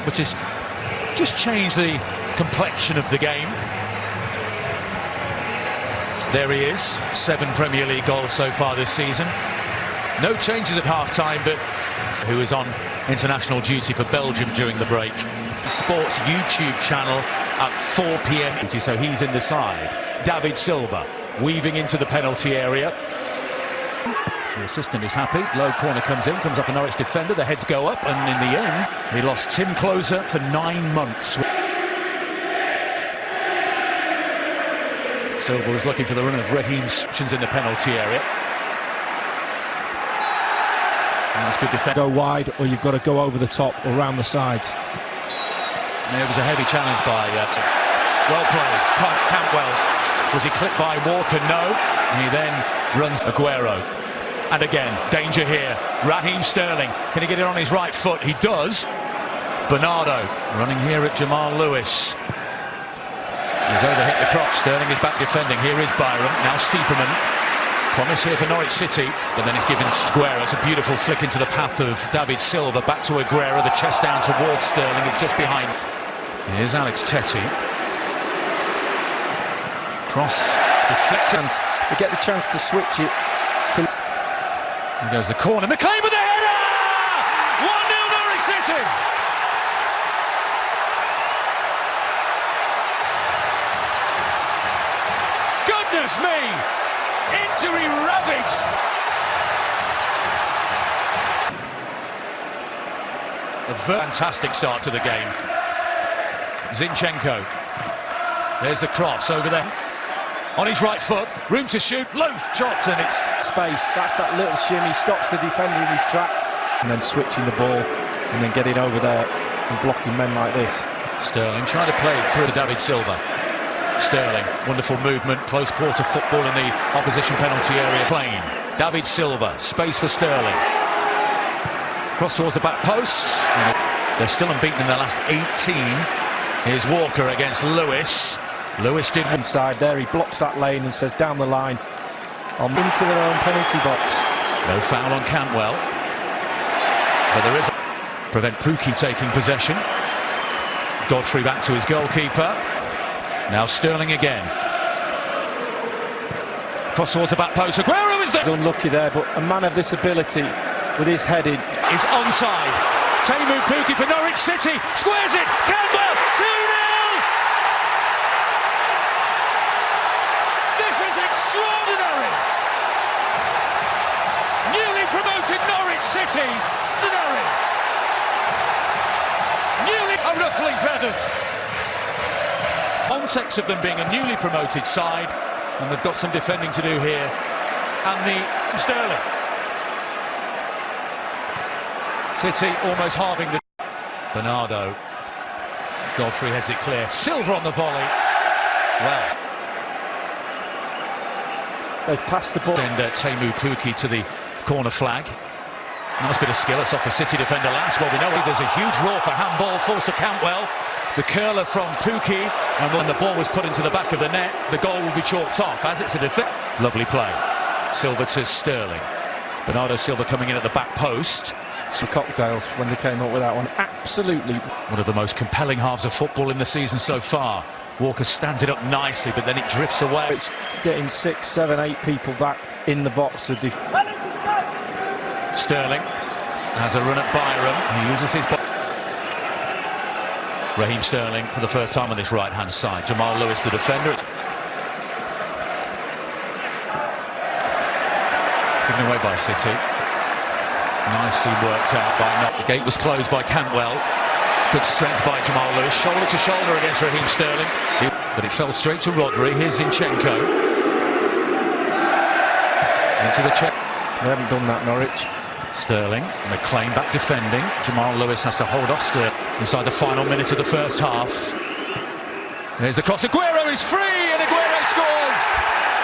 which has just changed the complexion of the game. There he is, 7 Premier League goals so far this season. No changes at half-time, but who is on international duty for Belgium during the break. Sports YouTube channel at 4 p.m. So he's in the side. David Silva weaving into the penalty area. The assistant is happy. Low corner comes in, comes off a Norwich defender. The heads go up, and in the end, he lost Tim Klose for 9 months. Silva was looking for the run of Raheem Sterling in the penalty area. And that's good defense. Go wide, or you've got to go over the top or round the sides. There was a heavy challenge by well played. Cantwell. Was he clipped by Walker? No. And he then runs Aguero. And again, danger here. Raheem Sterling. Can he get it on his right foot? He does. Bernardo running here at Jamal Lewis. He's overhit the cross. Sterling is back defending. Here is Byram. Now Stiepermann. Promise here for Norwich City. But then he's given Aguero. It's a beautiful flick into the path of David Silva. Back to Aguero. The chest down towards Sterling. It's just behind. Here's Alex Tettey. Cross deflected. They get the chance to switch it. Here goes the corner. McLean with the header! 1-0 Norwich City! Goodness me! Injury ravaged! A fantastic start to the game. Zinchenko. There's the cross over there. On his right foot, room to shoot, low shots, and it's space. That's that little shimmy, stops the defender in his tracks, and then switching the ball, and then getting over there and blocking men like this. Sterling trying to play it through to David Silva. Sterling, wonderful movement, close quarter football in the opposition penalty area. Plain. David Silva, space for Sterling. Cross towards the back post. They're still unbeaten in their last 18. Here's Walker against Lewis. Lewis did inside there, he blocks that lane and says down the line into their own penalty box. No foul on Cantwell, but there is a prevent Pukki taking possession. Godfrey back to his goalkeeper. Now Sterling again. Cross towards the back post. Aguero is there. He's unlucky there, but a man of this ability with his heading is onside. Teemu Pukki for Norwich City squares it. Campbell 2-0. Extraordinary! Newly promoted Norwich City, newly ruffling feathers. Context of them being a newly promoted side, and they've got some defending to do here. And the Sterling. City almost halving the. Bernardo. Godfrey heads it clear. Silva on the volley. Well. They've passed the ball. And Teemu Pukki to the corner flag. Nice bit of skill. It's off the City defender last. Well, we know there's a huge roar for handball. Falls to Cantwell. The curler from Pukki. And when the ball was put into the back of the net, the goal will be chalked off. As it's a defense. Lovely play. Silva to Sterling. Bernardo Silva coming in at the back post. Some cocktails when they came up with that one. Absolutely. One of the most compelling halves of football in the season so far. Walker stands it up nicely, but then it drifts away. It's getting 6, 7, 8 people back in the box to Sterling has a run at Byram. He uses his Raheem Sterling for the first time on this right-hand side. Jamal Lewis, the defender. Given away by City. Nicely worked out by Not. The gate was closed by Cantwell. Good strength by Jamal Lewis, shoulder to shoulder against Raheem Sterling. But it fell straight to Rodri. Here's Zinchenko. Into the check. They haven't done that, Norwich. Sterling, McLean back defending. Jamal Lewis has to hold off Sterling inside the final minute of the first half. There's the cross. Aguero is free, and Aguero scores.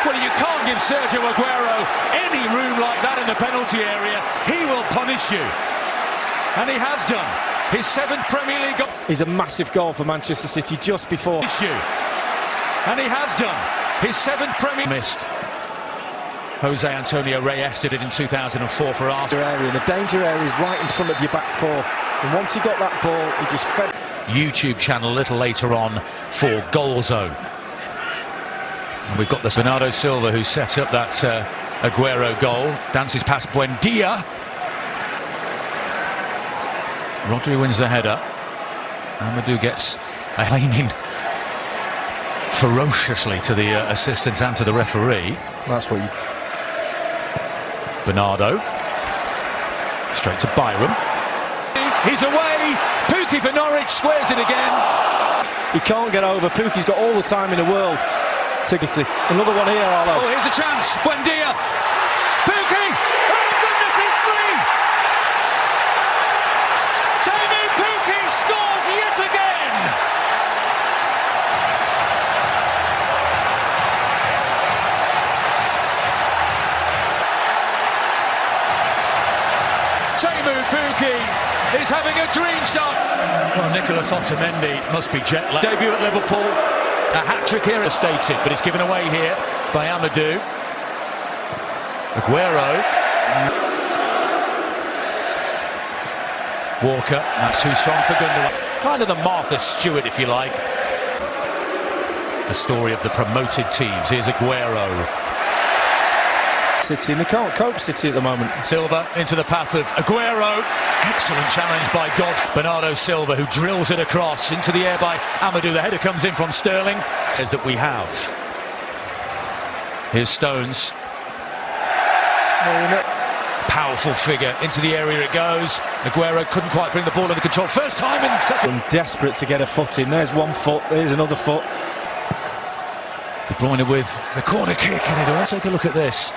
Well, you can't give Sergio Aguero any room like that in the penalty area. He will punish you. And he has done. His 7th Premier League goal. Is a massive goal for Manchester City just before. And he has done. His 7th Premier missed. Jose Antonio Reyes did it in 2004 for Arsenal. The danger area is right in front of your back four. And once he got that ball, he just fed. YouTube channel a little later on for Goal Zone. And we've got the Bernardo Silva who set up that Aguero goal. Dances past Buendia. Rodri wins the header. Amadou gets a leaning ferociously to the assistants and to the referee. That's what you... Bernardo. Straight to Byram. He's away. Pukki for Norwich squares it again. He can't get over. Pukki's got all the time in the world. See another one here, Arlo. Oh, here's a chance. Buendia. Pukki. Oh, goodness, it's three. Teemu Pukki scores yet again. Teemu Pukki is having a dream start. Well, Nicolas Otamendi must be jet lagged. Debut at Liverpool, a hat-trick here stated, but it's given away here by Amadou. Aguero. Walker, that's too strong for Gundogan. Kind of the Martha Stewart, if you like. The story of the promoted teams. Here's Aguero. City, and they can't cope, City, at the moment. Silva into the path of Aguero. Excellent challenge by Goff. Bernardo Silva, who drills it across into the air by Amadou. The header comes in from Sterling. Says that we have. Here's Stones. Powerful figure into the area it goes. Aguero couldn't quite bring the ball under control. First time in second. Desperate to get a foot in. There's one foot, there's another foot. De Bruyne with the corner kick, and it all. Take a look at this.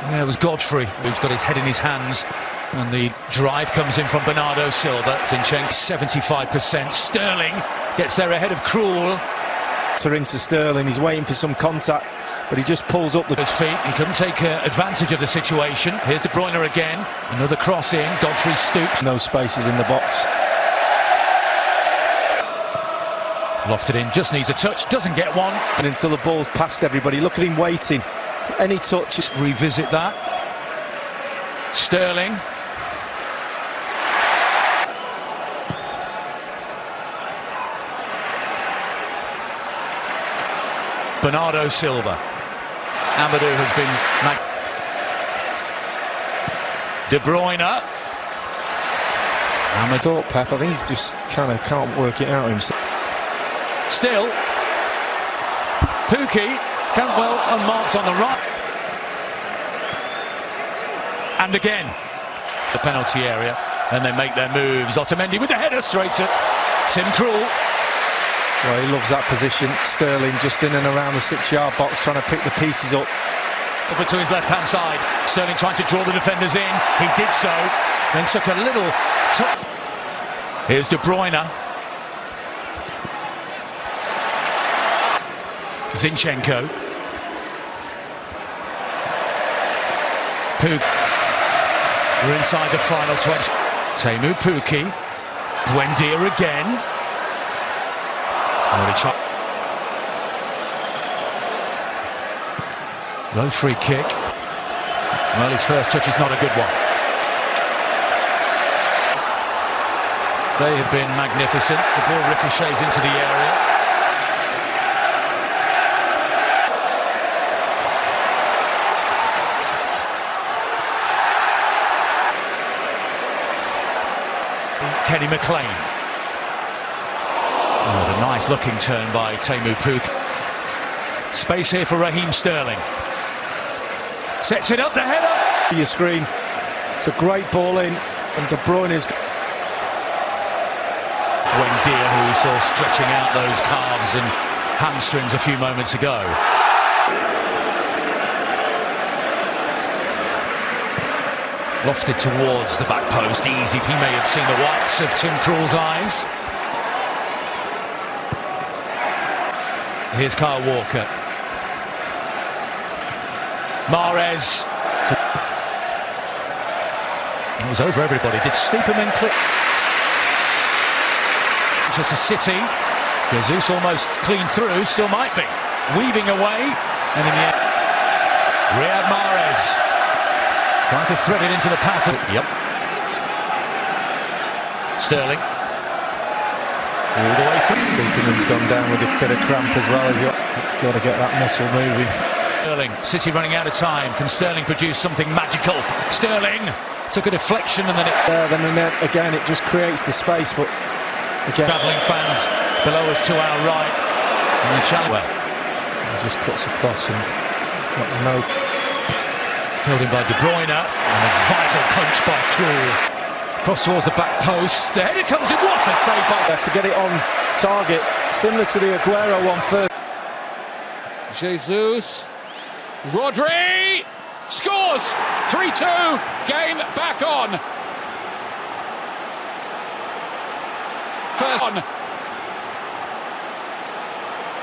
Yeah, it was Godfrey who's got his head in his hands, and the drive comes in from Bernardo Silva. Zinchenko 75%. Sterling gets there ahead of Krul. Into Sterling, he's waiting for some contact, but he just pulls up his feet. He couldn't take advantage of the situation. Here's De Bruyne again. Another cross in. Godfrey stoops. No spaces in the box. Lofted in, just needs a touch, doesn't get one. And until the ball's past everybody, look at him waiting. Any touch. Revisit that. Sterling. Bernardo Silva. Amadou has been... De Bruyne. Amadou, Pep, I think he's just kind of can't work it out himself. Still. Pukki. Cantwell unmarked on the right. And again, the penalty area, and they make their moves. Otamendi with the header straight to Tim Krul. Well, he loves that position. Sterling just in and around the 6-yard box trying to pick the pieces up. Over to his left-hand side. Sterling trying to draw the defenders in. He did so, then took a little... Here's De Bruyne. Zinchenko. We're inside the final 20. Teemu Pukki. Buendia again. Low free kick. Well, his first touch is not a good one. They have been magnificent. The ball ricochets into the area. Kenny McLean. Oh, a nice looking turn by Teemu Pukki. Space here for Raheem Sterling. Sets it up, the header. Your screen. It's a great ball in, and De Bruyne is... Buendia, who we saw stretching out those calves and hamstrings a few moments ago. Lofted towards the back post, easy. He may have seen the whites of Tim Krul's eyes. Here's Kyle Walker. Mahrez. It was over everybody. Did Stiepermann click? Manchester City. Jesus almost clean through, still might be. Weaving away, and in the end, Riyad Mahrez trying to thread it into the path of... Yep. Sterling. All the way through. Buchanan's gone down with a bit of cramp as well as you've got to get that muscle moving. Sterling, City running out of time. Can Sterling produce something magical? Sterling took a deflection and then it... Then again, it just creates the space, but again... Travelling fans below us to our right. And the challenge... Well, he just cuts across and let them know. Held in by De Bruyne. And a vital punch by Krul. Cross towards the back post. The header comes in. What a save by... To get it on target, similar to the Aguero one first. Jesus. Rodri scores. 3-2. Game back on. First on.